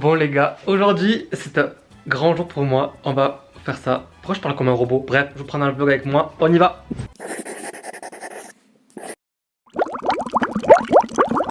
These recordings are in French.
Bon les gars, aujourd'hui c'est un grand jour pour moi. On va faire ça. Pourquoi je parle comme un robot? Bref, je vous prends un vlog avec moi. On y va.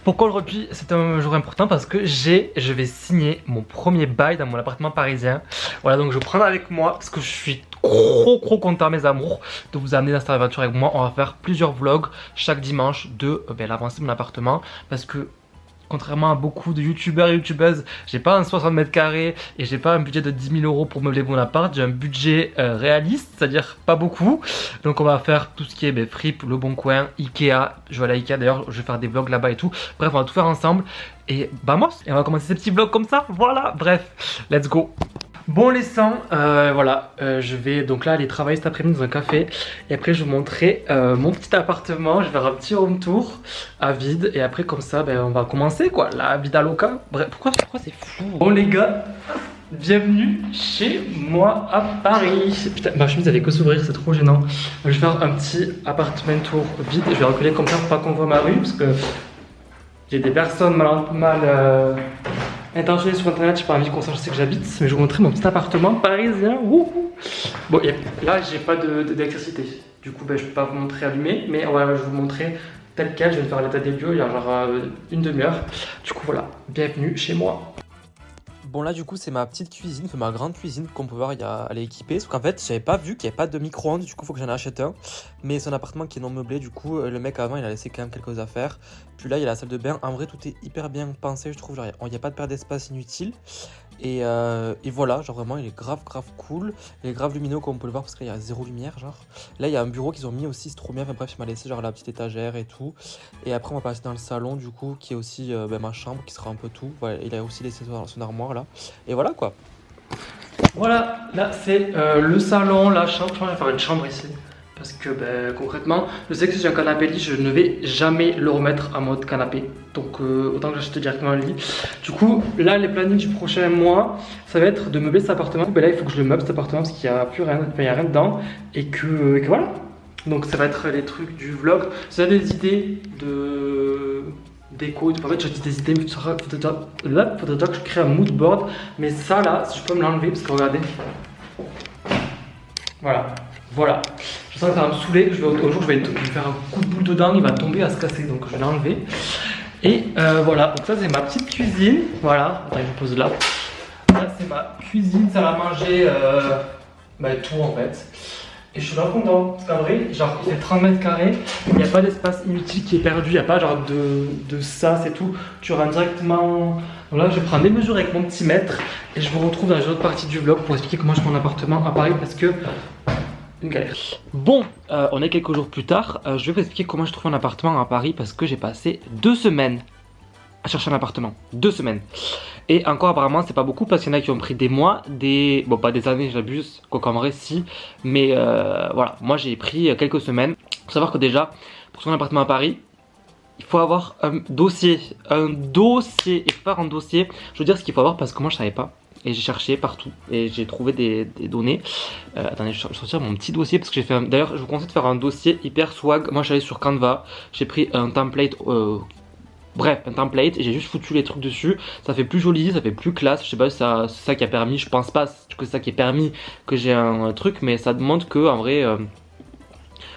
Pourquoi aujourd'hui c'est un jour important? Parce que je vais signer mon premier bail dans mon appartement parisien. Voilà, donc je vais prendre avec moi parce que je suis trop content mes amours de vous amener dans cette aventure avec moi. On va faire plusieurs vlogs chaque dimanche de l'avancée de mon appartement. Parce que contrairement à beaucoup de youtubeurs et youtubeuses, j'ai pas un 60 mètres carrés et j'ai pas un budget de 10 000 euros pour meubler mon appart. J'ai un budget réaliste, c'est-à-dire pas beaucoup. Donc on va faire tout ce qui est Fripp, Le Bon Coin, Ikea. Je vais aller à Ikea d'ailleurs, je vais faire des vlogs là-bas et tout. Bref, on va tout faire ensemble. Et vamos, et on va commencer ces petits vlogs comme ça. Voilà, bref, let's go. Bon les sangs, voilà, je vais donc là aller travailler cet après-midi dans un café. Et après je vous montrerai mon petit appartement. Je vais faire un petit home tour à vide. Et après comme ça, on va commencer quoi, la vida loca. Bref, pourquoi c'est fou? Bon les gars, bienvenue chez moi à Paris. Putain, ma chemise elle est que s'ouvrir, c'est trop gênant. Je vais faire un petit appartement tour vide. Je vais reculer comme ça pour pas qu'on voit ma rue. Parce que j'ai des personnes mal intentionné sur internet, j'ai pas envie qu'on sache que j'habite, mais je vous montrer mon petit appartement parisien. Wouhou. Bon, là j'ai pas d'électricité, du coup je peux pas vous montrer allumé, mais voilà, je vais vous montrer tel quel. Je vais faire l'état des lieux il y a genre une demi-heure. Du coup voilà, bienvenue chez moi. Bon là du coup c'est ma petite cuisine, ma grande cuisine qu'on peut voir, elle est équipée. Sauf qu'en fait j'avais pas vu qu'il n'y avait pas de micro-ondes, du coup faut que j'en achète un. Mais c'est un appartement qui est non meublé, du coup le mec avant il a laissé quand même quelques affaires. Puis là il y a la salle de bain, en vrai tout est hyper bien pensé je trouve, genre il n'y a pas de perte d'espace inutile. Et voilà, genre vraiment il est grave cool. Il est grave lumineux comme on peut le voir parce qu'il y a zéro lumière genre. Là il y a un bureau qu'ils ont mis aussi, c'est trop bien. Enfin bref il m'a laissé genre la petite étagère et tout. Et après on va passer dans le salon du coup qui est aussi ma chambre qui sera un peu tout. Voilà, il a aussi laissé son armoire là. Et voilà quoi. Voilà, là c'est le salon, la chambre. Je pense que je vais faire une chambre ici. Parce que concrètement, je sais que si j'ai un canapé lit, je ne vais jamais le remettre en mode canapé. Donc autant que j'achète directement un lit. Du coup, là les plannings du prochain mois, ça va être de meubler cet appartement. Là il faut que je le meuble cet appartement parce qu'il n'y a plus rien, il n'y a rien dedans. Et que voilà. Donc ça va être les trucs du vlog. Si vous avez des idées de déco, en fait j'ai des idées, mais il faudrait déjà que je crée un mood board. Mais ça là, si je peux me l'enlever, parce que regardez. Voilà. Je sens que ça va me saouler. Au jour, je vais faire un coup de boule dedans, il va tomber à se casser, donc je vais l'enlever. Et voilà, donc ça c'est ma petite cuisine. Voilà, attends, je vous pose là. Là c'est ma cuisine, salle à manger, tout en fait. Et je suis là content, parce qu'en vrai, genre il fait 30 mètres carrés, il n'y a pas d'espace inutile qui est perdu, il n'y a pas genre de ça, c'est tout. Tu rentres directement. Donc là je vais prendre des mesures avec mon petit mètre et je vous retrouve dans les autres parties du vlog pour expliquer comment je prends un appartement à Paris parce que une galère. Bon, on est quelques jours plus tard, je vais vous expliquer comment je trouve un appartement à Paris parce que j'ai passé 2 semaines à chercher un appartement. 2 semaines. Et encore apparemment c'est pas beaucoup parce qu'il y en a qui ont pris des mois, bon pas des années, j'abuse, quoi qu'en vrai si. Mais voilà, moi j'ai pris quelques semaines. Faut savoir que déjà, pour trouver un appartement à Paris, il faut avoir un dossier. Et faire un dossier, je veux dire ce qu'il faut avoir parce que moi je savais pas. Et j'ai cherché partout et j'ai trouvé des données. Attendez, je vais sortir mon petit dossier parce que j'ai fait d'ailleurs je vous conseille de faire un dossier hyper swag. Moi je suis allé sur Canva, j'ai pris un template, un template et j'ai juste foutu les trucs dessus. Ça fait plus joli, ça fait plus classe. Je sais pas si c'est ça qui a permis, je pense pas que c'est ça qui est permis que j'ai un truc, mais ça demande que en vrai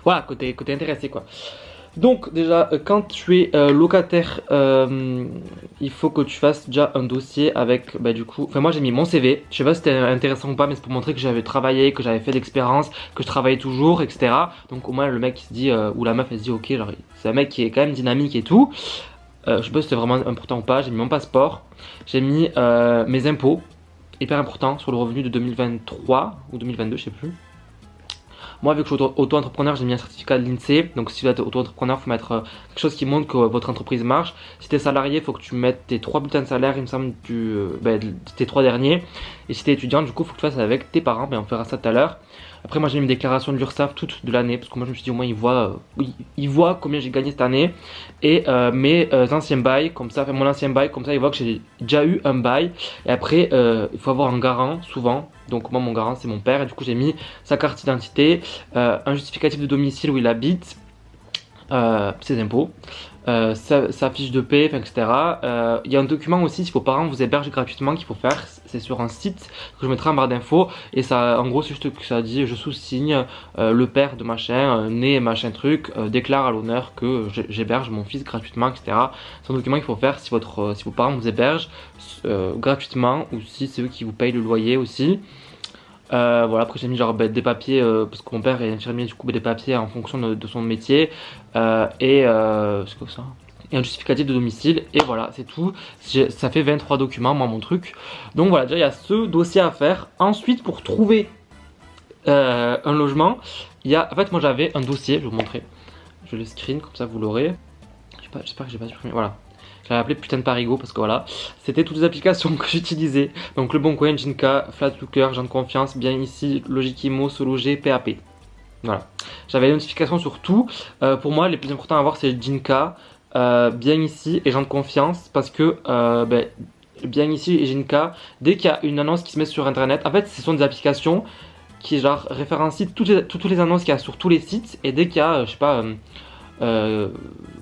voilà, côté intéressé quoi. Donc déjà quand tu es locataire, il faut que tu fasses déjà un dossier avec du coup, enfin moi j'ai mis mon CV. Je sais pas si c'était intéressant ou pas, mais c'est pour montrer que j'avais travaillé, que j'avais fait d'expérience, que je travaillais toujours, etc. Donc au moins le mec il se dit, ou la meuf elle se dit ok, genre c'est un mec qui est quand même dynamique et tout. Je sais pas si c'était vraiment important ou pas. J'ai mis mon passeport, j'ai mis mes impôts, hyper important, sur le revenu de 2023 ou 2022, je sais plus. Moi, vu que je suis auto-entrepreneur, j'ai mis un certificat de l'INSEE. Donc, si vous êtes auto-entrepreneur, il faut mettre quelque chose qui montre que votre entreprise marche. Si tu es salarié, il faut que tu mettes tes 3 bulletins de salaire, il me semble, tes 3 derniers. Et si tu es étudiant, du coup, il faut que tu fasses avec tes parents. Mais on fera ça tout à l'heure. Après, moi, j'ai mis une déclaration de l'URSSAF toute de l'année. Parce que moi, je me suis dit, au moins, ils voient combien j'ai gagné cette année. Et mes anciens bails, comme ça, mon ancien bail, comme ça, ils voient que j'ai déjà eu un bail. Et après, il faut avoir un garant, souvent. Donc moi mon garant c'est mon père et du coup j'ai mis sa carte d'identité, un justificatif de domicile où il habite, ses impôts, sa fiche de paie, etc. Il y a un document aussi si vos parents vous hébergent gratuitement qu'il faut faire, c'est sur un site que je mettrai en barre d'infos et ça, en gros c'est juste que ça dit je sous-signe le père de machin, né machin truc, déclare à l'honneur que j'héberge mon fils gratuitement, etc. C'est un document qu'il faut faire si vos parents vous hébergent gratuitement ou si c'est eux qui vous payent le loyer aussi. Voilà, après j'ai mis genre des papiers parce que mon père est infirmier, du coup des papiers en fonction de son métier c'est comme ça. Et un justificatif de domicile et voilà c'est tout. Ça fait 23 documents moi mon truc. Donc voilà, déjà il y a ce dossier à faire. Ensuite pour trouver un logement, il y a, en fait moi j'avais un dossier, je vais vous montrer. Je le screen comme ça vous l'aurez. J'espère que j'ai pas supprimé, voilà. Je l'avais appelé putain de parigo parce que voilà, c'était toutes les applications que j'utilisais. Donc Le Bon Coin, Jinka, Flatlooker, Gens de Confiance, Bien Ici, Logiquimo, Sologer, PAP. Voilà. J'avais les notifications sur tout. Pour moi, les plus importants à avoir, c'est Jinka, Bien Ici et Gens de Confiance parce que Bien Ici et Jinka, dès qu'il y a une annonce qui se met sur internet, en fait, ce sont des applications qui genre référencient toutes les annonces qu'il y a sur tous les sites et dès qu'il y a, je sais pas.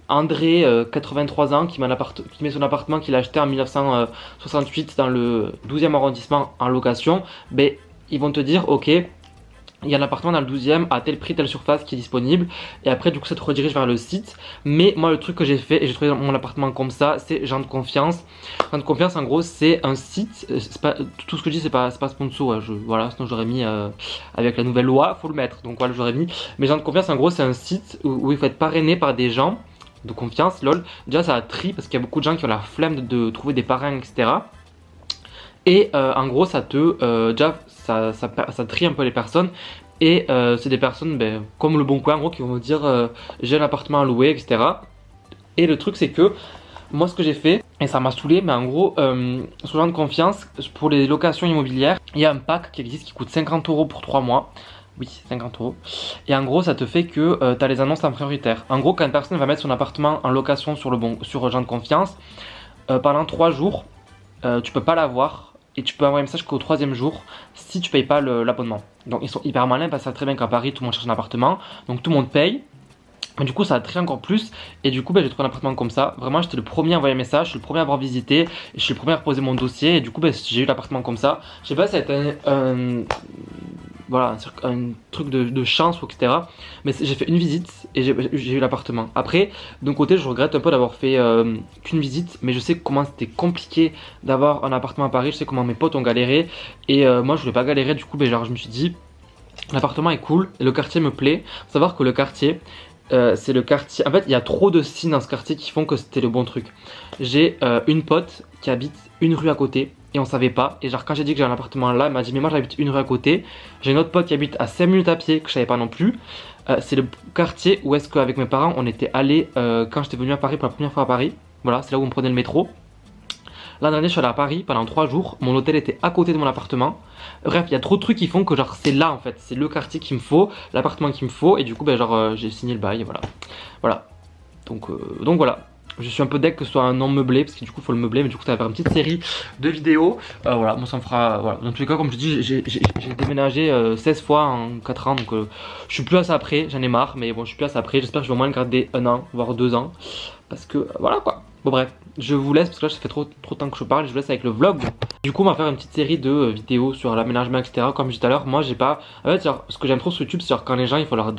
André, 83 ans, qui met son appartement qu'il a acheté en 1968 dans le 12e arrondissement en location, ben, ils vont te dire ok, il y a un appartement dans le 12e à tel prix, telle surface qui est disponible et après du coup ça te redirige vers le site. Mais moi le truc que j'ai fait et j'ai trouvé mon appartement comme ça, c'est Gens de Confiance. Gens de Confiance en gros c'est un site, pas, tout ce que je dis c'est pas sponsor, voilà, sinon j'aurais mis avec la nouvelle loi, faut le mettre, donc voilà j'aurais mis. Mais Gens de Confiance en gros c'est un site où il faut être parrainé par des gens de confiance, lol. Déjà ça a tri parce qu'il y a beaucoup de gens qui ont la flemme de trouver des parrains, etc. Et en gros ça te déjà ça trie un peu les personnes. Et c'est des personnes comme Le Bon Coin en gros qui vont me dire j'ai un appartement à louer, etc. Et le truc c'est que moi ce que j'ai fait, et ça m'a saoulé, mais en gros sur Gens de Confiance, pour les locations immobilières, il y a un pack qui existe qui coûte 50 € pour 3 mois. Oui, 50 €. Et en gros, ça te fait que tu as les annonces en prioritaire. En gros, quand une personne va mettre son appartement en location sur Gens de Confiance, pendant 3 jours, tu peux pas l'avoir. Et tu peux envoyer un message qu'au 3e jour si tu payes pas l'abonnement. Donc ils sont hyper malins parce qu'ils savent très bien qu'à Paris, tout le monde cherche un appartement. Donc tout le monde paye. Et du coup, ça a trié encore plus. Et du coup, j'ai trouvé un appartement comme ça. Vraiment, j'étais le premier à envoyer un message, je suis le premier à avoir visité. Et je suis le premier à reposer mon dossier. Et du coup, j'ai eu l'appartement comme ça. Je sais pas si ça a été voilà, un truc de chance ou etc. Mais j'ai fait une visite et j'ai eu l'appartement. Après, d'un côté, je regrette un peu d'avoir fait qu'une visite, mais je sais comment c'était compliqué d'avoir un appartement à Paris. Je sais comment mes potes ont galéré et moi, je voulais pas galérer. Du coup, genre, je me suis dit, l'appartement est cool et le quartier me plaît. Faut savoir que le quartier, c'est le quartier. En fait, il y a trop de signes dans ce quartier qui font que c'était le bon truc. J'ai une pote qui habite une rue à côté. Et on savait pas, et genre quand j'ai dit que j'ai un appartement là, elle m'a dit mais moi j'habite une rue à côté. J'ai une autre pote qui habite à 5 minutes à pied que je savais pas non plus. C'est le quartier où est-ce qu'avec mes parents on était allés quand j'étais venu à Paris pour la première fois à Paris. Voilà, c'est là où on prenait le métro. L'an dernier je suis allé à Paris pendant 3 jours, mon hôtel était à côté de mon appartement. Bref, il y a trop de trucs qui font que genre c'est là en fait, c'est le quartier qu'il me faut, l'appartement qu'il me faut, et du coup j'ai signé le bail, et voilà. Donc voilà. Je suis un peu deck que ce soit un non meublé parce que du coup il faut le meubler, mais du coup ça va faire une petite série de vidéos. Voilà, moi ça me fera. Voilà. Dans tous les cas, comme je dis, j'ai déménagé 16 fois en 4 ans, donc je suis plus à ça après, j'en ai marre, mais bon, je suis plus à ça après. J'espère que je vais au moins le garder 1 an, voire 2 ans. Parce que voilà quoi. Bon, bref, je vous laisse parce que là ça fait trop de temps que je parle, je vous laisse avec le vlog. Du coup, on va faire une petite série de vidéos sur l'aménagement, etc. Comme je disais tout à l'heure, moi j'ai pas. En fait, genre, ce que j'aime trop sur YouTube, c'est genre quand les gens il faut leur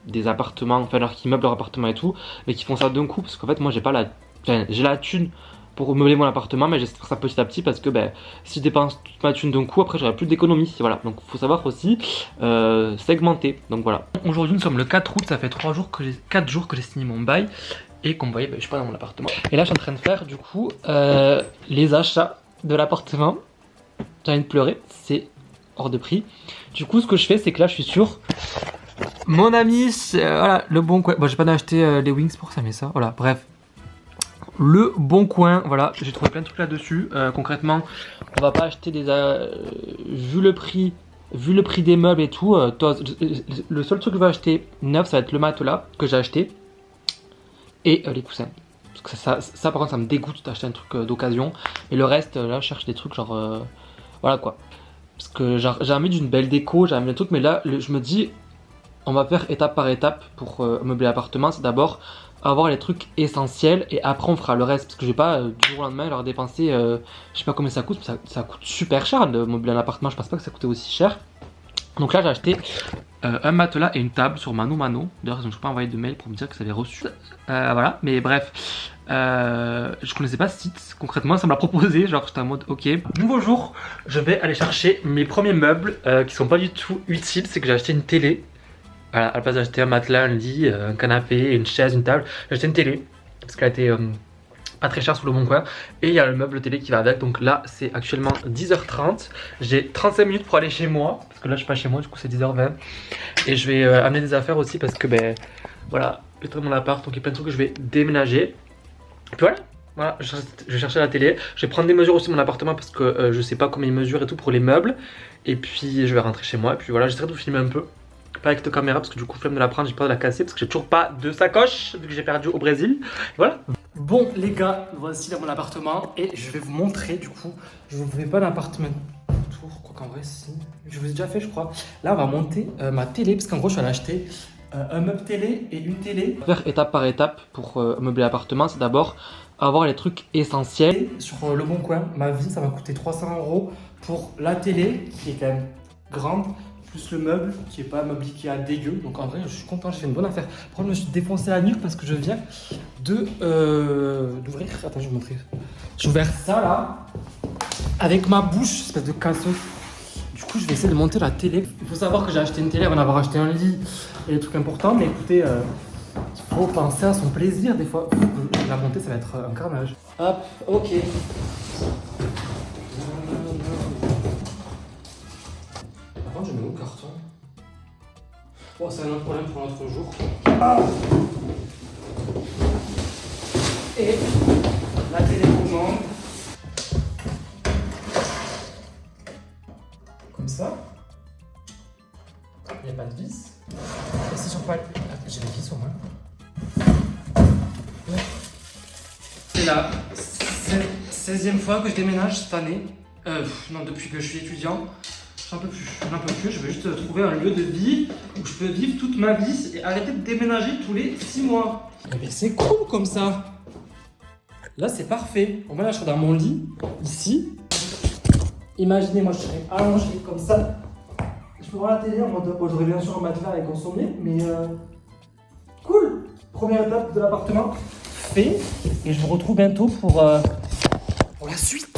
des appartements, enfin alors qu'ils meublent leur appartement et tout, mais qui font ça d'un coup parce qu'en fait moi j'ai pas j'ai la thune pour meubler mon appartement, mais j'espère ça petit à petit parce que si je dépense toute ma thune d'un coup après j'aurai plus d'économie, voilà. Donc faut savoir aussi segmenter, donc voilà. Aujourd'hui nous sommes le 4 août, ça fait 4 jours que j'ai signé mon bail et comme vous voyez je suis pas dans mon appartement et là je suis en train de faire du coup les achats de l'appartement. J'ai envie de pleurer, c'est hors de prix. Du coup ce que je fais c'est que là je suis sur mon ami, voilà, Le Bon Coin. Bon, j'ai pas acheté les wings pour ça, mais ça, voilà, bref. Le Bon Coin, voilà, j'ai trouvé plein de trucs là-dessus. Concrètement, on va pas acheter des. Vu le prix des meubles et tout, le seul truc que je vais acheter neuf, ça va être le matelas que j'ai acheté et les coussins. Parce que ça, par contre, ça me dégoûte d'acheter un truc d'occasion. Et le reste, là, je cherche des trucs genre. Voilà quoi. Parce que j'ai envie d'une belle déco, j'ai envie d'un truc, mais là, je me dis. On va faire étape par étape pour meubler l'appartement. C'est d'abord avoir les trucs essentiels et après on fera le reste. Parce que je vais pas du jour au lendemain leur dépenser, je sais pas combien ça coûte, mais ça coûte super cher de meubler un appartement. Je pense pas que ça coûtait aussi cher. Donc là j'ai acheté un matelas et une table sur Mano Mano. D'ailleurs ils ont pas envoyé de mail pour me dire que ça avait reçu. Voilà, mais bref. Je connaissais pas ce site, concrètement ça me l'a proposé, genre j'étais en mode ok. Nouveau jour, je vais aller chercher mes premiers meubles qui sont pas du tout utiles. C'est que j'ai acheté une télé. Voilà, à la place d'acheter un matelas, un lit, un canapé, une chaise, une table, j'ai acheté une télé parce qu'elle a été pas très chère sur le bon coin. Et il y a le meuble télé qui va avec. Donc là c'est actuellement 10h30. J'ai 35 minutes pour aller chez moi parce que là je suis pas chez moi, du coup c'est 10h20. Et je vais amener des affaires aussi parce que ben voilà, je vais mon appart, donc il y a plein de trucs que je vais déménager. Et puis voilà, je vais chercher la télé. Je vais prendre des mesures aussi de mon appartement parce que je sais pas combien il mesure et tout pour les meubles. Et puis je vais rentrer chez moi. Et puis voilà, j'essaierai de vous filmer un peu. Pas avec cette caméra parce que du coup flemme de la prendre, j'ai peur de la casser parce que j'ai toujours pas de sacoche vu que j'ai perdu au Brésil. Voilà. Bon les gars, voici dans mon appartement et je vais vous montrer du coup. Je vous fais pas l'appartement tour, quoi qu'en vrai si. Je vous ai déjà fait je crois. Là on va monter ma télé parce qu'en gros je suis allé acheter un meuble télé et une télé. Faire étape par étape pour meubler l'appartement, c'est d'abord avoir les trucs essentiels. Sur le bon coin, ma vie ça m'a coûté 300 € pour la télé qui est quand même grande. Plus le meuble qui est pas un meuble qui a dégueu. Donc en vrai je suis content, j'ai fait une bonne affaire. Par contre je me suis défoncé la nuque parce que je viens d'ouvrir. Attends je vais vous montrer. J'ai ouvert ça là avec ma bouche, espèce de casseau. Du coup je vais essayer de monter la télé. Il faut savoir que j'ai acheté une télé avant d'avoir acheté un lit et des trucs importants. Mais écoutez, il faut penser à son plaisir des fois. La monter ça va être un carnage. Hop, ok. Je mets où le carton? Oh, c'est un autre problème pour un autre jour. Ah et la télécommande. Comme ça. Il n'y a pas de vis. Et c'est sur quoi? J'ai des vis au moins. C'est la 16e fois que je déménage cette année. Non, depuis que je suis étudiant. J'en peux plus, je veux juste trouver un lieu de vie où je peux vivre toute ma vie et arrêter de déménager tous les 6 mois. Mais c'est cool comme ça. Là c'est parfait. Bon, là je serai dans mon lit, ici. Imaginez, moi je serais allongé comme ça. Je peux voir la télé en mode, j'aurais bien sûr un matelas et consommer, mais cool. Première étape de l'appartement fait et je vous retrouve bientôt pour la suite.